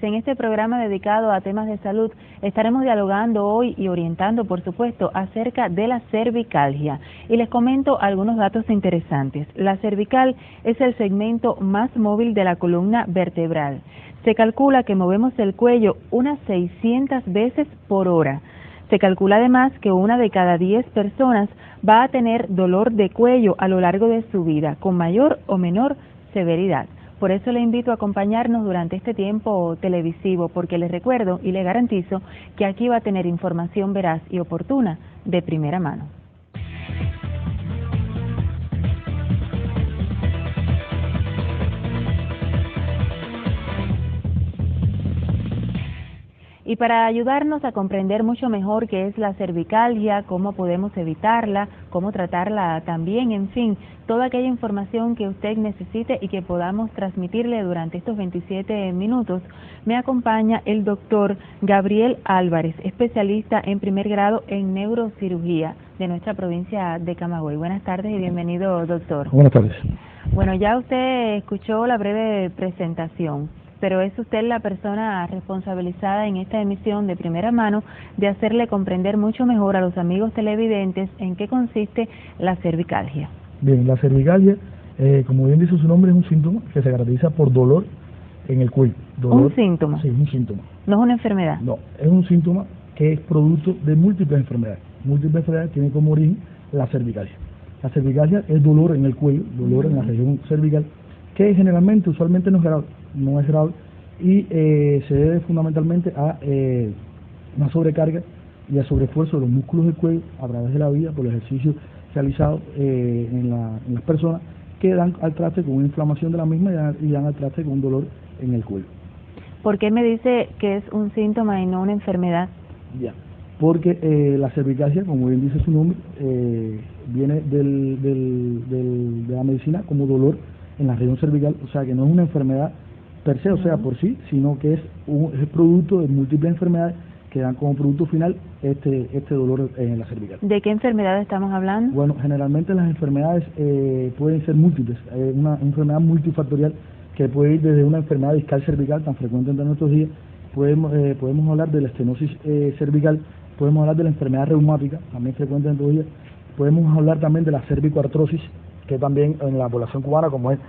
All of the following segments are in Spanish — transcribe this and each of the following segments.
En este programa dedicado a temas de salud estaremos dialogando hoy y orientando, por supuesto, acerca de la cervicalgia. Y les comento algunos datos interesantes. La cervical es el segmento más móvil de la columna vertebral. Se calcula que movemos el cuello unas 600 veces por hora. Se calcula además que 1 de cada 10 personas va a tener dolor de cuello a lo largo de su vida, con mayor o menor severidad. Por eso le invito a acompañarnos durante este tiempo televisivo, porque les recuerdo y le garantizo que aquí va a tener información veraz y oportuna de primera mano. Y para ayudarnos a comprender mucho mejor qué es la cervicalgia, cómo podemos evitarla, cómo tratarla también, en fin, toda aquella información que usted necesite y que podamos transmitirle durante estos 27 minutos, me acompaña el doctor Gabriel Álvarez, especialista en primer grado en neurocirugía de nuestra provincia de Camagüey. Buenas tardes y bienvenido, doctor. Buenas tardes. Bueno, ya usted escuchó la breve presentación, pero es usted la persona responsabilizada en esta emisión de primera mano de hacerle comprender mucho mejor a los amigos televidentes en qué consiste la cervicalgia. Bien, la cervicalgia, como bien dice su nombre, es un síntoma que se caracteriza por dolor en el cuello. Dolor, ¿Un síntoma? Sí, un síntoma. ¿No es una enfermedad? No, es un síntoma que es producto de múltiples enfermedades. Múltiples enfermedades tienen como origen la cervicalgia. La cervicalgia es dolor en el cuello, dolor en la región cervical, que generalmente, usualmente no es grave y se debe fundamentalmente a una sobrecarga y a sobreesfuerzo de los músculos del cuello a través de la vida por el ejercicio realizado en las personas, que dan al traste con una inflamación de la misma y dan al traste con un dolor en el cuello. ¿Por qué me dice que es un síntoma y no una enfermedad? Ya, porque la cervicalgia, como bien dice su nombre, viene de la medicina como dolor en la región cervical, o sea que no es una enfermedad per se, o sea por sí, sino que es producto de múltiples enfermedades que dan como producto final este dolor en la cervical. ¿De qué enfermedad estamos hablando? Bueno, generalmente las enfermedades pueden ser múltiples, una enfermedad multifactorial que puede ir desde una enfermedad discal cervical tan frecuente en nuestros días, podemos hablar de la estenosis cervical, podemos hablar de la enfermedad reumática, también frecuente en nuestros días, podemos hablar también de la cervicoartrosis, que también en la población cubana, como es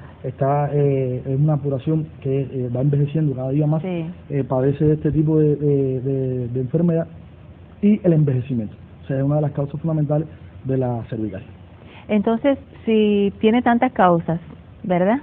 una población que va envejeciendo cada día más, sí, padece este tipo de enfermedad, y el envejecimiento, o sea, es una de las causas fundamentales de la cervicalgia. Entonces, si tiene tantas causas, ¿verdad?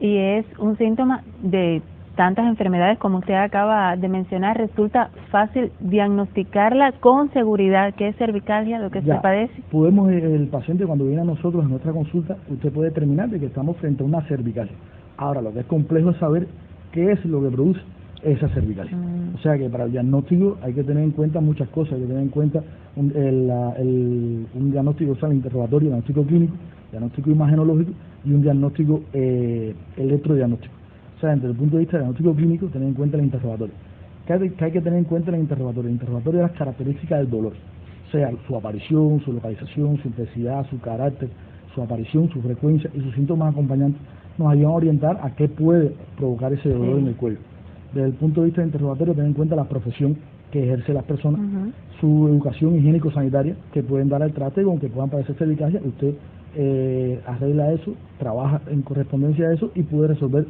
Y es un síntoma de tantas enfermedades como usted acaba de mencionar, ¿resulta fácil diagnosticarla con seguridad que es cervicalgia lo que se padece? El paciente cuando viene a nosotros en nuestra consulta, usted puede determinar de que estamos frente a una cervicalgia. Ahora, lo que es complejo es saber qué es lo que produce esa cervicalgia. O sea que para el diagnóstico hay que tener en cuenta muchas cosas, hay que tener en cuenta un diagnóstico, o sea, el interrogatorio, diagnóstico clínico, diagnóstico imagenológico y un diagnóstico electrodiagnóstico. O sea, desde el punto de vista diagnóstico clínico, tener en cuenta el interrogatorio. ¿Qué hay que tener en cuenta en el interrogatorio? El interrogatorio es las características del dolor, o sea, su aparición, su localización, su intensidad, su carácter, su aparición, su frecuencia y sus síntomas acompañantes nos ayudan a orientar a qué puede provocar ese dolor en el cuello. Desde el punto de vista del interrogatorio, tener en cuenta la profesión que ejerce las personas, su educación higiénico-sanitaria, que pueden dar al traste con que puedan padecer cervicalgia. Usted arregla eso, trabaja en correspondencia a eso y puede resolver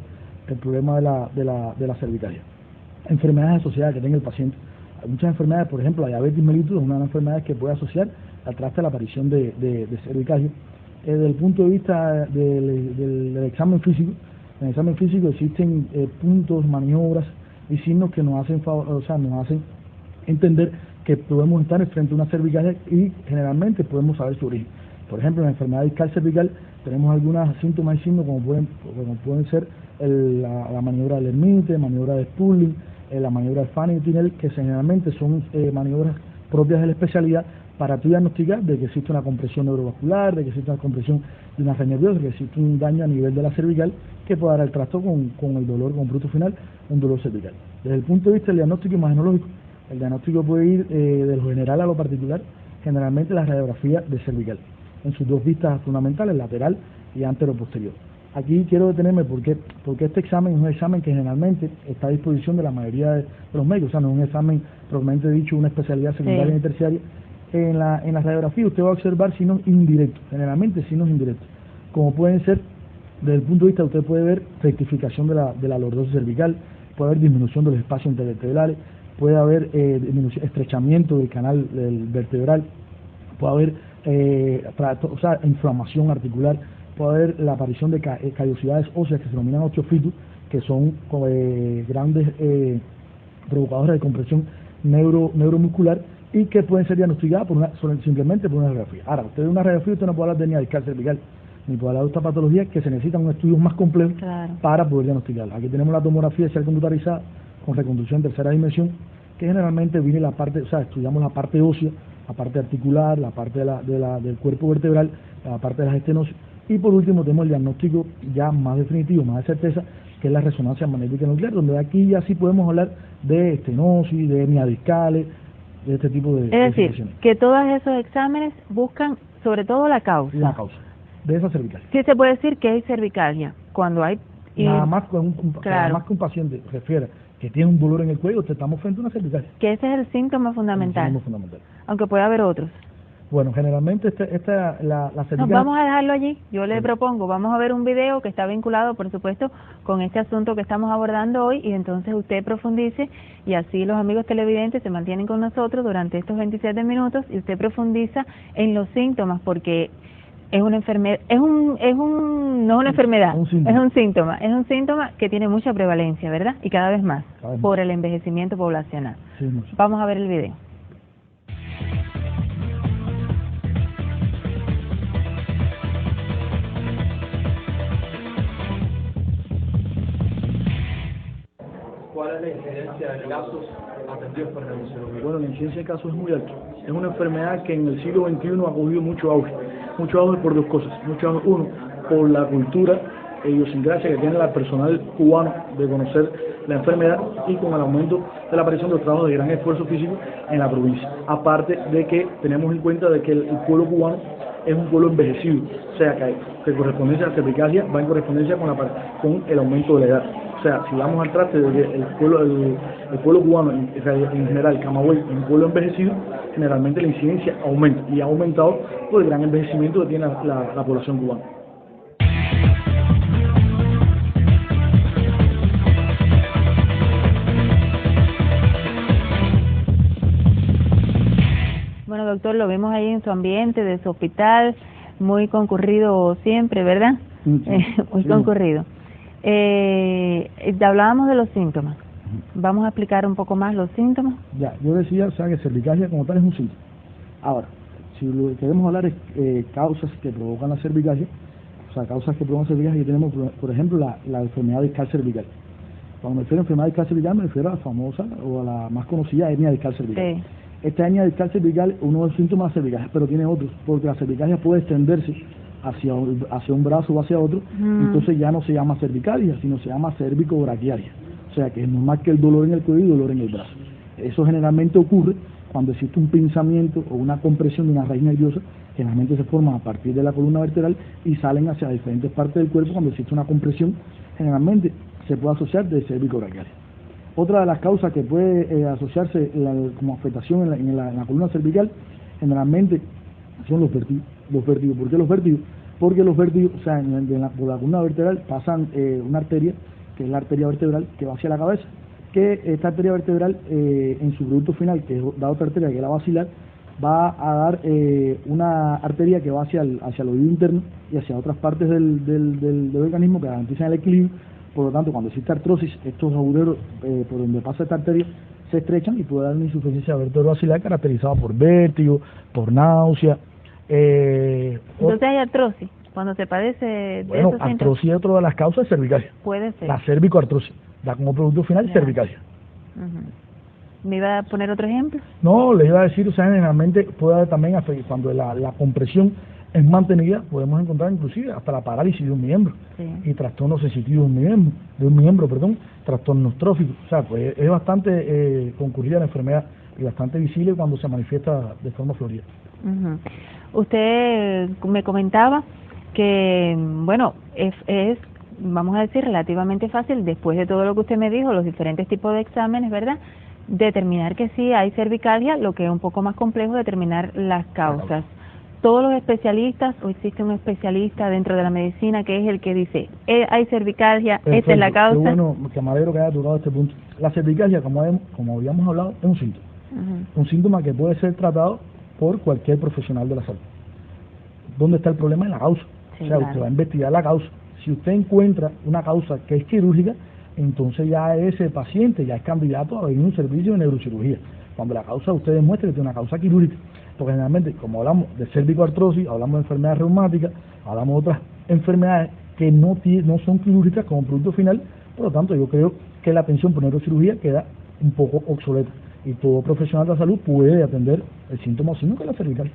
el problema de la cervicalgia. Enfermedades asociadas que tenga el paciente. Hay muchas enfermedades, por ejemplo, la diabetes mellitus es una de las enfermedades que puede asociar al traste a la aparición de cervicalgia. Desde el punto de vista del examen físico, en el examen físico existen puntos, maniobras y signos que nos hacen entender que podemos estar frente a una cervicalgia y generalmente podemos saber su origen. Por ejemplo, en la enfermedad discal cervical tenemos algunos síntomas y signos como pueden ser la maniobra del Hermite, maniobra de Spurling, la maniobra de Fanny y Tinel, que generalmente son maniobras propias de la especialidad para tú diagnosticar de que existe una compresión neurovascular, de que existe una compresión de una red nerviosa, que existe un daño a nivel de la cervical que puede dar el trasto con el dolor, con producto final, un dolor cervical. Desde el punto de vista del diagnóstico imagenológico, el diagnóstico puede ir de lo general a lo particular, generalmente la radiografía de cervical, en sus dos vistas fundamentales, lateral y anteroposterior. Aquí quiero detenerme porque este examen es un examen que generalmente está a disposición de la mayoría de los médicos, o sea, no es un examen, propiamente dicho, una especialidad secundaria y terciaria. En la radiografía usted va a observar signos indirectos, generalmente signos indirectos, como pueden ser, desde el punto de vista, usted puede ver rectificación de la lordosis cervical, puede haber disminución de los espacios intervertebrales, puede haber estrechamiento del canal vertebral, puede haber inflamación articular, puede haber la aparición de callosidades óseas que se denominan osteofitos, que son grandes provocadores de compresión neuromuscular y que pueden ser diagnosticadas simplemente por una radiografía. Ahora, usted ve una radiografía, usted no puede hablar de hernia discal cervical, ni puede hablar de esta patología que se necesitan unos estudios más complejos para poder diagnosticarla. Aquí tenemos la tomografía axial computarizada con reconstrucción en tercera dimensión, que generalmente viene la parte, o sea, estudiamos la parte ósea, la parte articular, la parte del cuerpo vertebral, la parte de las estenosis, y por último tenemos el diagnóstico ya más definitivo, más de certeza, que es la resonancia magnética nuclear, donde aquí ya sí podemos hablar de estenosis, de hernias discales, de este tipo de decir, que todos esos exámenes buscan sobre todo la causa. La causa de esa cervicalia. Sí se puede decir que hay cervicalia cuando hay... Nada más que un paciente refiere que tiene un dolor en el cuello, estamos frente a una cervicalia. Que ese es el síntoma fundamental. Aunque puede haber otros. Bueno, generalmente la cervicalia... No, vamos a dejarlo allí. Yo le propongo, vamos a ver un video que está vinculado, por supuesto, con este asunto que estamos abordando hoy, y entonces usted profundice, y así los amigos televidentes se mantienen con nosotros durante estos 27 minutos, y usted profundiza en los síntomas, porque es una enfermedad, no es una enfermedad, es un síntoma que tiene mucha prevalencia, ¿verdad? Y cada vez más, por el envejecimiento poblacional. Sí, vamos a ver el video. ¿Cuál es la incidencia de casos atendidos por reumatología? Bueno, la incidencia de casos es muy alta. Es una enfermedad que en el siglo XXI ha cogido mucho auge por dos cosas. Mucho auge, uno, por la cultura e idiosincrasia que tiene el personal cubano de conocer la enfermedad, y con el aumento de la aparición de los trabajos de gran esfuerzo físico en la provincia. Aparte de que tenemos en cuenta de que el pueblo cubano es un pueblo envejecido, o sea que correspondencia a la cervicalia va en correspondencia con el aumento de la edad. O sea, si vamos al traste de que el pueblo cubano en general, Camagüey, es un pueblo envejecido, generalmente la incidencia aumenta, y ha aumentado por el gran envejecimiento que tiene la población cubana. Bueno, doctor, lo vemos ahí en su ambiente, de su hospital, muy concurrido siempre, ¿verdad? Sí, muy concurrido. Hablábamos de los síntomas. Vamos a explicar un poco más los síntomas. Ya, yo decía, o sea, que cervicalia como tal es un síntoma. Ahora, si lo que queremos hablar es causas que provocan la cervicalia, o sea, causas que provocan cervicalia, y tenemos, por ejemplo, la enfermedad discal cervical. Cuando me refiero a enfermedad discal cervical, me refiero a la famosa o a la más conocida hernia discal cervical. Sí. Esta hernia discal cervical, uno de los síntomas de cervicalia, pero tiene otros, porque la cervicalia puede extenderse hacia un brazo o hacia otro, entonces ya no se llama cervicalia, sino se llama cervicobraquialia. O sea que es normal que el dolor en el cuello y dolor en el brazo. Eso generalmente ocurre cuando existe un pinzamiento o una compresión de una raíz nerviosa, generalmente se forma a partir de la columna vertebral y salen hacia diferentes partes del cuerpo. Cuando existe una compresión, generalmente se puede asociar de cervicobraquialia. Otra de las causas que puede asociarse como afectación en la columna cervical, generalmente son los vértigos. ¿Por qué los vértigos? Porque los vértigos, o sea, por la columna vertebral pasan una arteria, que es la arteria vertebral, que va hacia la cabeza, que esta arteria vertebral, en su producto final, que es la otra arteria, que es la basilar, va a dar una arteria que va hacia el oído interno y hacia otras partes del organismo que garantizan el equilibrio. Por lo tanto, cuando existe artrosis, estos agujeros por donde pasa esta arteria se estrechan y puede dar una insuficiencia vertebrovascular caracterizada por vértigo, por náusea. Entonces hay artrosis cuando se padece de bueno, esos artrosis es otra de las causas de cervicalia. Puede ser. La cervicoartrosis da como producto final cervicalia. ¿Me iba a poner otro ejemplo? No, le iba a decir, o sea, generalmente puede haber también, cuando la compresión es mantenida, podemos encontrar inclusive hasta la parálisis de un miembro, y trastornos sensitivos de un miembro, trastornos tróficos. O sea, pues es bastante concurrida la enfermedad y bastante visible cuando se manifiesta de forma florida. Usted me comentaba que, bueno, es, vamos a decir, relativamente fácil, después de todo lo que usted me dijo, los diferentes tipos de exámenes, ¿verdad?, determinar que sí hay cervicalgia, lo que es un poco más complejo, determinar las causas. Todos los especialistas, o existe un especialista dentro de la medicina que es el que dice, hay cervicalgia, Perfecto. esta es la causa. Qué bueno, que me alegro que haya tocado este punto. La cervicalgia, como habíamos hablado, es un síntoma. Un síntoma que puede ser tratado por cualquier profesional de la salud. ¿Dónde está el problema? En la causa. Sí, o sea, claro. usted va a investigar la causa. Si usted encuentra una causa que es quirúrgica, entonces ya ese paciente ya es candidato a venir a un servicio de neurocirugía. Cuando la causa usted demuestre que tiene una causa quirúrgica. Porque generalmente, como hablamos de cervicoartrosis, hablamos de enfermedades reumáticas, hablamos de otras enfermedades que no son quirúrgicas como producto final, por lo tanto yo creo que la atención por neurocirugía queda un poco obsoleta y todo profesional de la salud puede atender el síntoma sino que es la cervicalgia.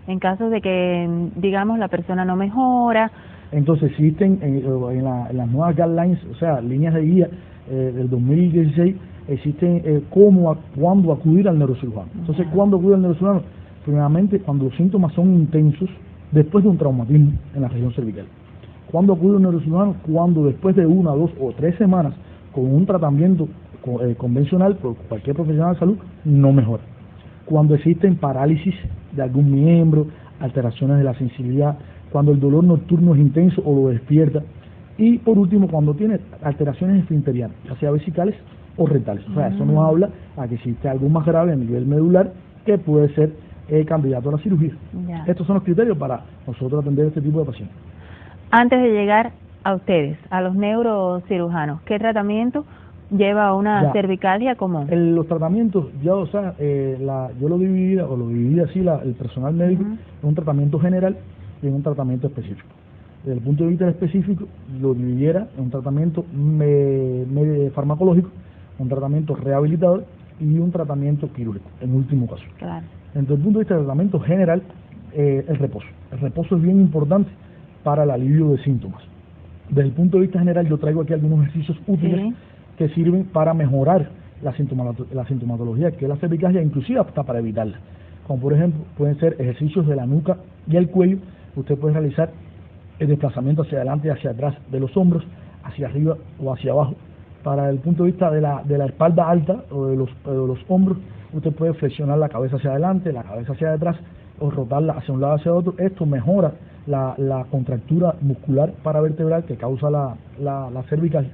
En caso de que, digamos, la persona no mejora. Entonces existen en las nuevas guidelines, o sea, líneas de guía del 2016, existen cuándo acudir al neurocirujano. Entonces, ¿cuándo acudir al neurocirujano? Primeramente, cuando los síntomas son intensos, después de un traumatismo en la región cervical. ¿Cuándo acude al neurocirujano? Cuando después de 1, 2 o 3 semanas con un tratamiento convencional por cualquier profesional de salud, no mejora. Cuando existen parálisis de algún miembro, alteraciones de la sensibilidad, cuando el dolor nocturno es intenso o lo despierta, y por último, cuando tiene alteraciones esfinterianas, ya sea vesicales o rectales. O sea, eso nos habla a que existe algo más grave a nivel medular que puede ser candidato a la cirugía. Ya. Estos son los criterios para nosotros atender este tipo de pacientes. Antes de llegar a ustedes, a los neurocirujanos, ¿qué tratamiento lleva una cervicalgia común? Los tratamientos, ya, o sea, yo lo dividía así, el personal médico, en un tratamiento general y en un tratamiento específico. Desde el punto de vista específico, lo dividiera en un tratamiento farmacológico, un tratamiento rehabilitador y un tratamiento quirúrgico, en último caso. Claro. Desde el punto de vista del tratamiento general, el reposo. El reposo es bien importante para el alivio de síntomas. Desde el punto de vista general, yo traigo aquí algunos ejercicios útiles que sirven para mejorar la sintomatología que es la cervicalgia, inclusive hasta para evitarla. Como por ejemplo, pueden ser ejercicios de la nuca y el cuello. Usted puede realizar el desplazamiento hacia adelante y hacia atrás de los hombros, hacia arriba o hacia abajo. Para el punto de vista de la espalda alta o de los hombros, usted puede flexionar la cabeza hacia adelante, la cabeza hacia detrás o rotarla hacia un lado hacia otro. Esto mejora la contractura muscular paravertebral que causa la cervical.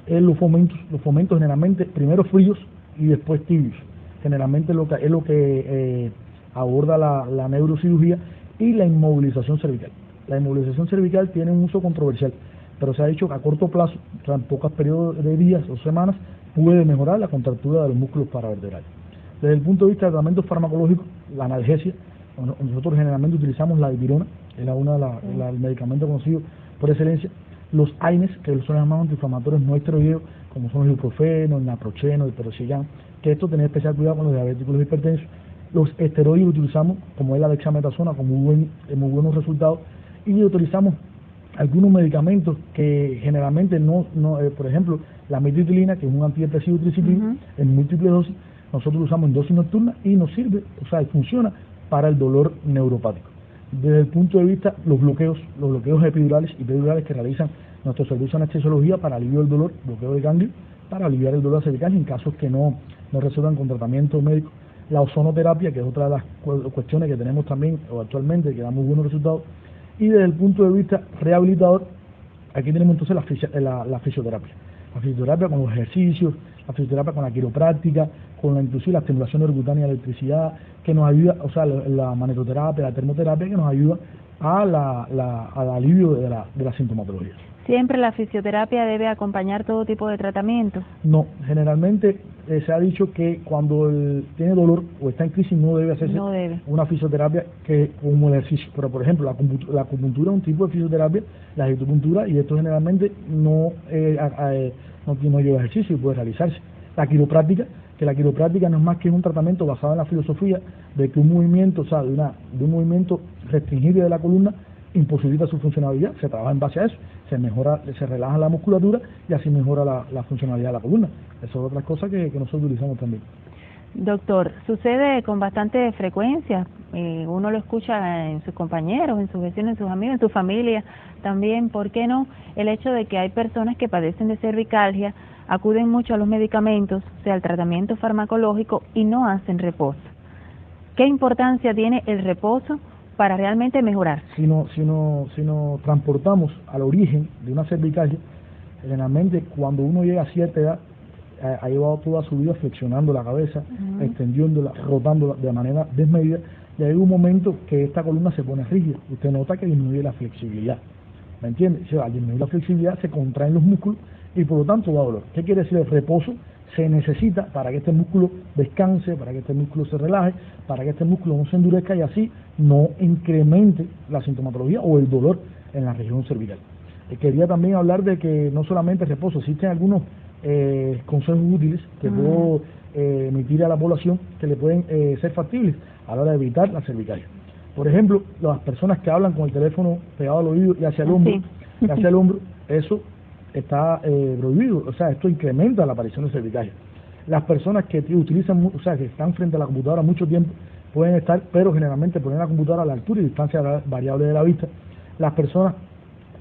Los fomentos generalmente primero fríos y después tibios. Generalmente es lo que aborda la neurocirugía y la inmovilización cervical. La inmovilización cervical tiene un uso controversial, pero se ha dicho que a corto plazo, o sea, en pocos periodos de días o semanas, puede mejorar la contractura de los músculos paravertebrales. Desde el punto de vista de tratamientos farmacológicos, la analgesia, nosotros generalmente utilizamos la dipirona, es el medicamento conocido por excelencia. Los AINES, que son llamados antiinflamatorios no esteroideos, como son el ibuprofeno, el naproxeno, el peroxicam, que esto tener especial cuidado con los diabéticos y los hipertensos. Los esteroides los utilizamos, como es la dexametasona, con muy buenos resultados, y utilizamos algunos medicamentos que generalmente por ejemplo, la metitilina, que es un antidepresivo tricíclico, en múltiples dosis, nosotros lo usamos en dosis nocturna y nos sirve, o sea, funciona para el dolor neuropático. Desde el punto de vista, los bloqueos epidurales y pedurales que realizan nuestro servicio de anestesiología para alivio del dolor, bloqueo de ganglio, para aliviar el dolor cervical en casos que no resuelvan con tratamiento médico. La ozonoterapia, que es otra de las cuestiones que tenemos también o actualmente, que da muy buenos resultados. Y desde el punto de vista rehabilitador, aquí tenemos entonces la fisioterapia. La fisioterapia con los ejercicios, la fisioterapia con la quiropráctica, inclusive la estimulación neurocutánea de electricidad, que nos ayuda, o sea, la magnetoterapia, la termoterapia, que nos ayuda al alivio de la sintomatología. ¿Siempre la fisioterapia debe acompañar todo tipo de tratamiento? No, generalmente se ha dicho que cuando tiene dolor o está en crisis no debe hacerse una fisioterapia como el ejercicio. Pero por ejemplo, la acupuntura es un tipo de fisioterapia, la acupuntura, y esto generalmente no lleva ejercicio y puede realizarse. La quiropráctica, que la quiropráctica no es más que un tratamiento basado en la filosofía de que un movimiento, o sea, de un movimiento restringible de la columna imposibilita su funcionalidad. Se trabaja en base a eso, se relaja la musculatura y así mejora la funcionalidad de la columna. Eso es otra cosa que nosotros utilizamos también. Doctor, sucede con bastante frecuencia, uno lo escucha en sus compañeros, en sus vecinos, en sus amigos, en su familia también, ¿por qué no? El hecho de que hay personas que padecen de cervicalgia, acuden mucho a los medicamentos, o sea, al tratamiento farmacológico y no hacen reposo. ¿Qué importancia tiene el reposo para realmente mejorar? Si nos transportamos al origen de una cervicalgia, generalmente cuando uno llega a cierta edad, ha llevado toda su vida flexionando la cabeza, extendiéndola, rotándola de manera desmedida, y hay un momento que esta columna se pone rígida. Usted nota que disminuye la flexibilidad. ¿Me entiende? O sea, al disminuir la flexibilidad se contraen los músculos y por lo tanto da dolor. ¿Qué quiere decir el reposo? Se necesita para que este músculo descanse, para que este músculo se relaje, para que este músculo no se endurezca y así no incremente la sintomatología o el dolor en la región cervical. Quería también hablar de que no solamente el reposo, existen algunos consejos útiles que puedo emitir a la población que le pueden ser factibles a la hora de evitar la cervicalgia. Por ejemplo, las personas que hablan con el teléfono pegado al oído y hacia el hombro, eso está prohibido, o sea, esto incrementa la aparición de cervicalgia. Las personas que utilizan, o sea, que están frente a la computadora mucho tiempo, pueden estar, pero generalmente ponen la computadora a la altura y distancia variable de la vista. Las personas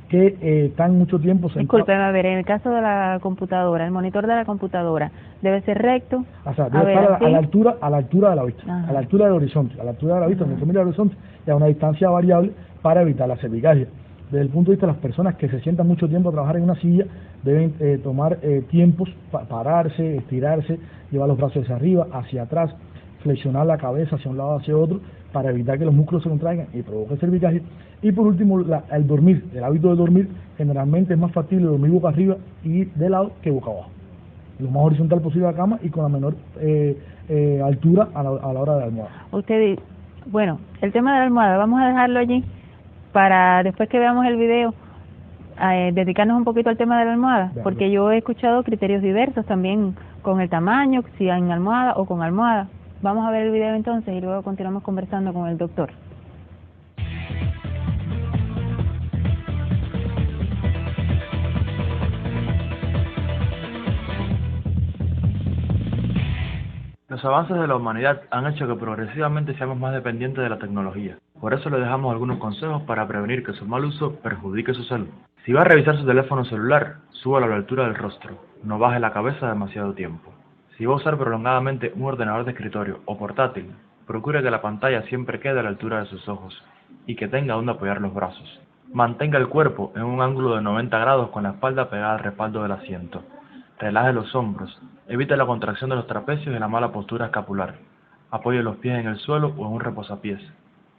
que están mucho tiempo sentados. Disculpen, a ver, en el caso de la computadora, el monitor de la computadora, ¿debe ser recto? O sea, debe estar a la altura de la vista, a la altura del horizonte, a la altura de la vista, cuando se mira el horizonte, y a una distancia variable para evitar la cervicalgia. Desde el punto de vista de las personas que se sientan mucho tiempo a trabajar en una silla, deben tomar tiempos, pararse, estirarse, llevar los brazos hacia arriba, hacia atrás, flexionar la cabeza hacia un lado, hacia otro, para evitar que los músculos se contraigan y provoque cervicalgia. Y por último, el dormir, el hábito de dormir, generalmente es más factible dormir boca arriba y de lado que boca abajo. Lo más horizontal posible a la cama y con la menor altura a la hora de la almohada. Usted, bueno, el tema de la almohada, vamos a dejarlo allí para después que veamos el video, dedicarnos un poquito al tema de la almohada, porque yo he escuchado criterios diversos también con el tamaño, si en almohada o con almohada. Vamos a ver el video entonces y luego continuamos conversando con el doctor. Los avances de la humanidad han hecho que progresivamente seamos más dependientes de la tecnología. Por eso le dejamos algunos consejos para prevenir que su mal uso perjudique su salud. Si va a revisar su teléfono celular, súbalo a la altura del rostro. No baje la cabeza demasiado tiempo. Si va a usar prolongadamente un ordenador de escritorio o portátil, procure que la pantalla siempre quede a la altura de sus ojos y que tenga donde apoyar los brazos. Mantenga el cuerpo en un ángulo de 90 grados con la espalda pegada al respaldo del asiento. Relaje los hombros. Evite la contracción de los trapecios y la mala postura escapular. Apoye los pies en el suelo o en un reposapiés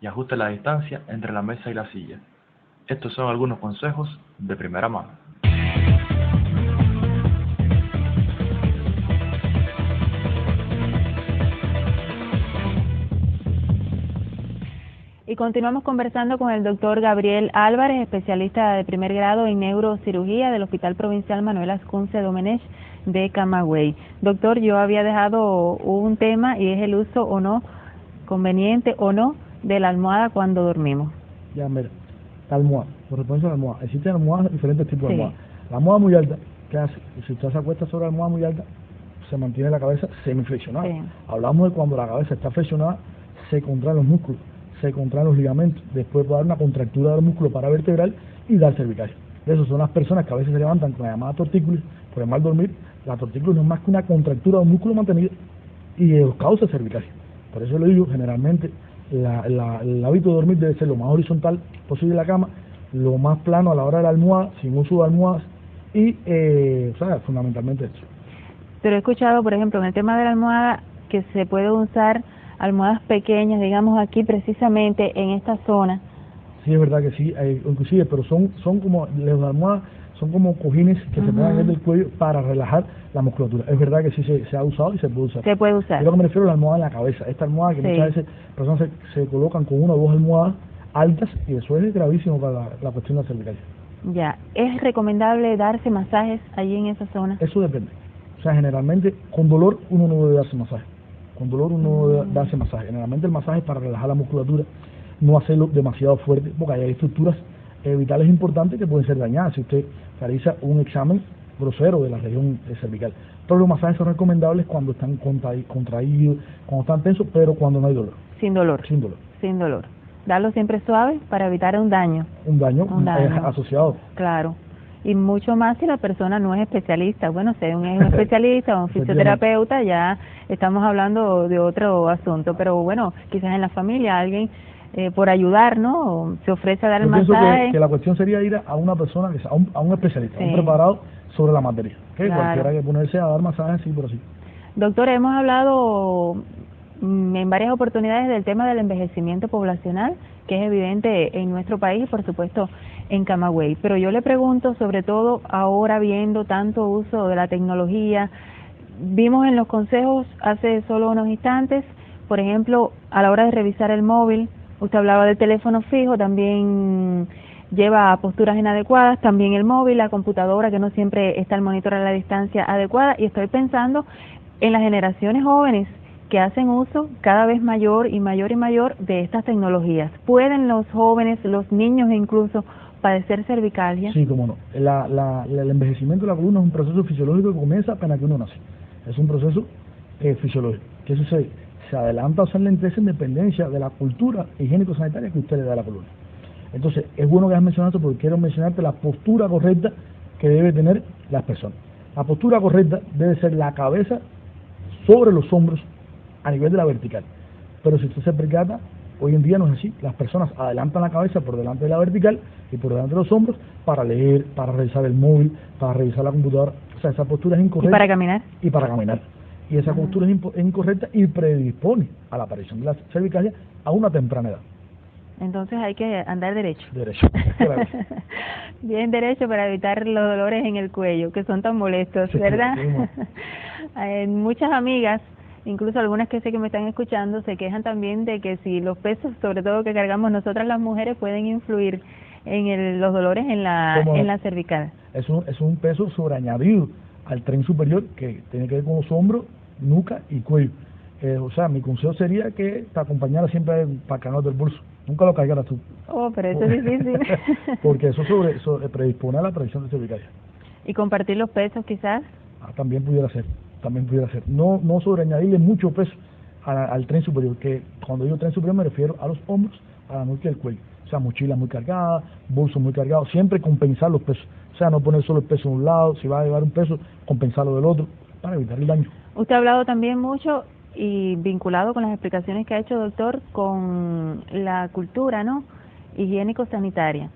y ajuste la distancia entre la mesa y la silla. Estos son algunos consejos de primera mano. Y continuamos conversando con el doctor Gabriel Álvarez, especialista de primer grado en neurocirugía del Hospital Provincial Manuel Ascunce Domenech de Camagüey. Doctor, yo había dejado un tema y es el uso o no, conveniente o no, de la almohada cuando dormimos. Ya, mira, la almohada, por responsabilidad de la almohada. Existen almohadas, diferentes tipos de almohadas. La almohada muy alta, ¿qué hace? Si usted se acuesta sobre la almohada muy alta, se mantiene la cabeza semiflexionada. Sí. Hablamos de cuando la cabeza está flexionada, se contraen los músculos, se contraen los ligamentos, después puede dar una contractura del músculo paravertebral y dar cervicalgia. Esas son las personas que a veces se levantan con la llamada tortícolis por el mal dormir. La tortícolis no es más que una contractura de un músculo mantenido y causa cervicalgia. Por eso lo digo, generalmente el hábito de dormir debe ser lo más horizontal posible en la cama, lo más plano a la hora de la almohada, sin uso de almohadas y, o sea, fundamentalmente esto. Pero he escuchado, por ejemplo, en el tema de la almohada, que se puede usar almohadas pequeñas, digamos aquí precisamente en esta zona. Sí, es verdad que sí, inclusive, pero son como las almohadas, son como cojines que se ponen en el cuello para relajar la musculatura. Es verdad que sí se ha usado y se puede usar. Se puede usar. Yo lo que me refiero a la almohada en la cabeza. Esta almohada que muchas veces personas se colocan con una o dos almohadas altas y eso es gravísimo para la cuestión de la cervicalgia. Ya, ¿es recomendable darse masajes allí en esa zona? Eso depende. O sea, generalmente con dolor uno no debe darse masaje. Con dolor uno no debe darse masaje. Generalmente el masaje es para relajar la musculatura, no hacerlo demasiado fuerte, porque hay estructuras vitales importantes que pueden ser dañadas. Si usted realiza un examen grosero de la región cervical. Pero los masajes son recomendables cuando están contraídos, cuando están tensos, pero cuando no hay dolor. Sin dolor. Sin dolor. Sin dolor. Darlo siempre suave para evitar un daño. Un daño asociado. Claro. Y mucho más si la persona no es especialista. Bueno, si es un especialista o un fisioterapeuta, ya estamos hablando de otro asunto. Pero bueno, quizás en la familia alguien por ayudar, ¿no? Se ofrece a dar el masaje. Yo pienso que la cuestión sería ir a una persona, a un especialista, a un preparado sobre la materia. Claro. Cualquiera que ponerse a dar masajes así por así. Doctor, hemos hablado en varias oportunidades del tema del envejecimiento poblacional, que es evidente en nuestro país y por supuesto en Camagüey. Pero yo le pregunto, sobre todo ahora viendo tanto uso de la tecnología, vimos en los consejos hace solo unos instantes, por ejemplo, a la hora de revisar el móvil, usted hablaba del teléfono fijo, también lleva posturas inadecuadas, también el móvil, la computadora, que no siempre está el monitor a la distancia adecuada, y estoy pensando en las generaciones jóvenes que hacen uso cada vez mayor y mayor y mayor de estas tecnologías. ¿Pueden los jóvenes, los niños incluso, padecer cervicalgia? Sí, cómo no. El envejecimiento de la columna es un proceso fisiológico que comienza apenas que uno nace. Es un proceso fisiológico. ¿Qué sucede? Se adelanta o se enlentece en dependencia de la cultura higiénico-sanitaria que usted le da a la columna. Entonces, es bueno que has mencionado esto porque quiero mencionarte la postura correcta que debe tener las personas. La postura correcta debe ser la cabeza sobre los hombros a nivel de la vertical. Pero si usted se percata, hoy en día no es así. Las personas adelantan la cabeza por delante de la vertical y por delante de los hombros para leer, para revisar el móvil, para revisar la computadora. O sea, esa postura es incorrecta. ¿Y para caminar? Y para caminar. Y esa postura es incorrecta y predispone a la aparición de la cervicalgia a una temprana edad. Entonces hay que andar derecho. Derecho, claro. Bien derecho para evitar los dolores en el cuello, que son tan molestos, ¿verdad? Muchas amigas, incluso algunas que sé que me están escuchando, se quejan también de que si los pesos, sobre todo que cargamos nosotras las mujeres, pueden influir en los dolores en la cervical. Es un peso sobreañadido al tren superior que tiene que ver con los hombros, nuca y cuello. O sea, mi consejo sería que te acompañara siempre para el canal del bolso. Nunca lo cargaras tú. Oh, pero eso es difícil. Porque eso predispone a la aparición de cervicalgia. ¿Y compartir los pesos quizás? También pudiera ser. No sobreañadirle mucho peso al tren superior, que cuando digo tren superior me refiero a los hombros, a la nuca y al cuello. O sea, mochila muy cargada, bolso muy cargado, siempre compensar los pesos. O sea, no poner solo el peso de un lado, si va a llevar un peso, compensarlo del otro, para evitar el daño. Usted ha hablado también mucho y vinculado con las explicaciones que ha hecho, doctor, con la cultura, ¿no?, higiénico-sanitaria.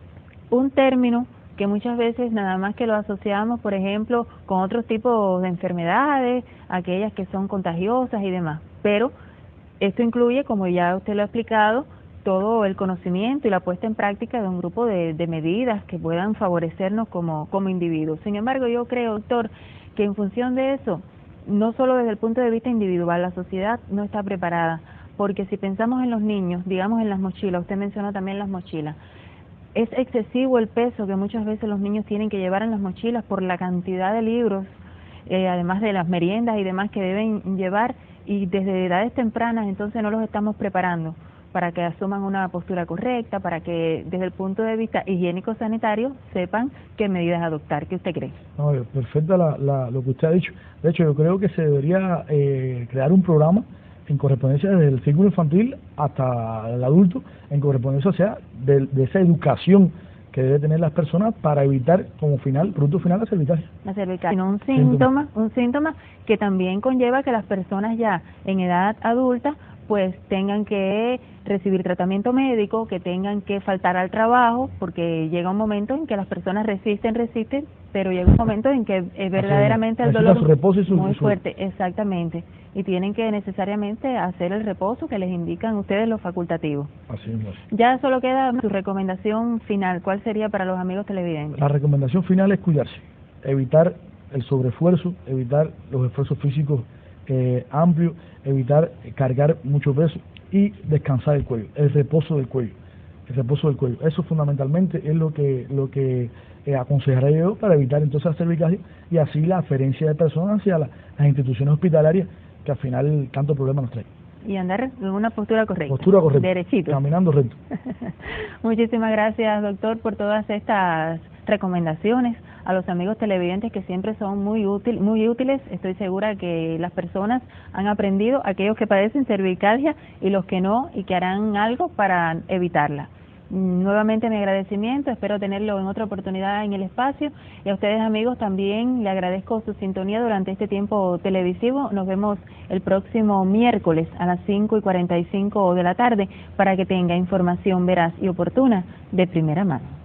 Un término que muchas veces nada más que lo asociamos, por ejemplo, con otros tipos de enfermedades, aquellas que son contagiosas y demás. Pero esto incluye, como ya usted lo ha explicado, todo el conocimiento y la puesta en práctica de un grupo de medidas que puedan favorecernos como individuos. Sin embargo, yo creo, doctor, que en función de eso, no solo desde el punto de vista individual, la sociedad no está preparada, porque si pensamos en los niños, digamos en las mochilas, usted mencionó también las mochilas, es excesivo el peso que muchas veces los niños tienen que llevar en las mochilas por la cantidad de libros, además de las meriendas y demás que deben llevar, y desde edades tempranas entonces no los estamos preparando para que asuman una postura correcta, para que desde el punto de vista higiénico-sanitario sepan qué medidas adoptar. ¿Qué usted cree? No, perfecta lo que usted ha dicho. De hecho, yo creo que se debería crear un programa en correspondencia desde el círculo infantil hasta el adulto, en correspondencia, o sea, de esa educación que debe tener las personas para evitar como producto final la cervicalgia. La cervicalgia, un síntoma que también conlleva que las personas ya en edad adulta pues tengan que recibir tratamiento médico, que tengan que faltar al trabajo, porque llega un momento en que las personas resisten, pero llega un momento en que verdaderamente el dolor es muy fuerte, exactamente, y tienen que necesariamente hacer el reposo que les indican ustedes los facultativos. Así es. Ya solo queda su recomendación final. ¿Cuál sería para los amigos televidentes? La recomendación final es cuidarse, evitar el sobreesfuerzo, evitar los esfuerzos físicos amplios, evitar cargar mucho peso y descansar el cuello, el reposo del cuello. Eso fundamentalmente es lo que aconsejaría yo para evitar entonces la cervicalgia y así la aferencia de personas hacia las instituciones hospitalarias que al final tanto problema nos trae. Y andar en una postura correcta. Derechito. Caminando recto. Muchísimas gracias, doctor, por todas estas recomendaciones a los amigos televidentes que siempre son muy útiles. Estoy segura que las personas han aprendido, aquellos que padecen cervicalgia y los que no, y que harán algo para evitarla. Nuevamente mi agradecimiento, espero tenerlo en otra oportunidad en el espacio, y a ustedes amigos también le agradezco su sintonía durante este tiempo televisivo. Nos vemos el próximo miércoles a las 5:45 de la tarde para que tenga información veraz y oportuna de primera mano.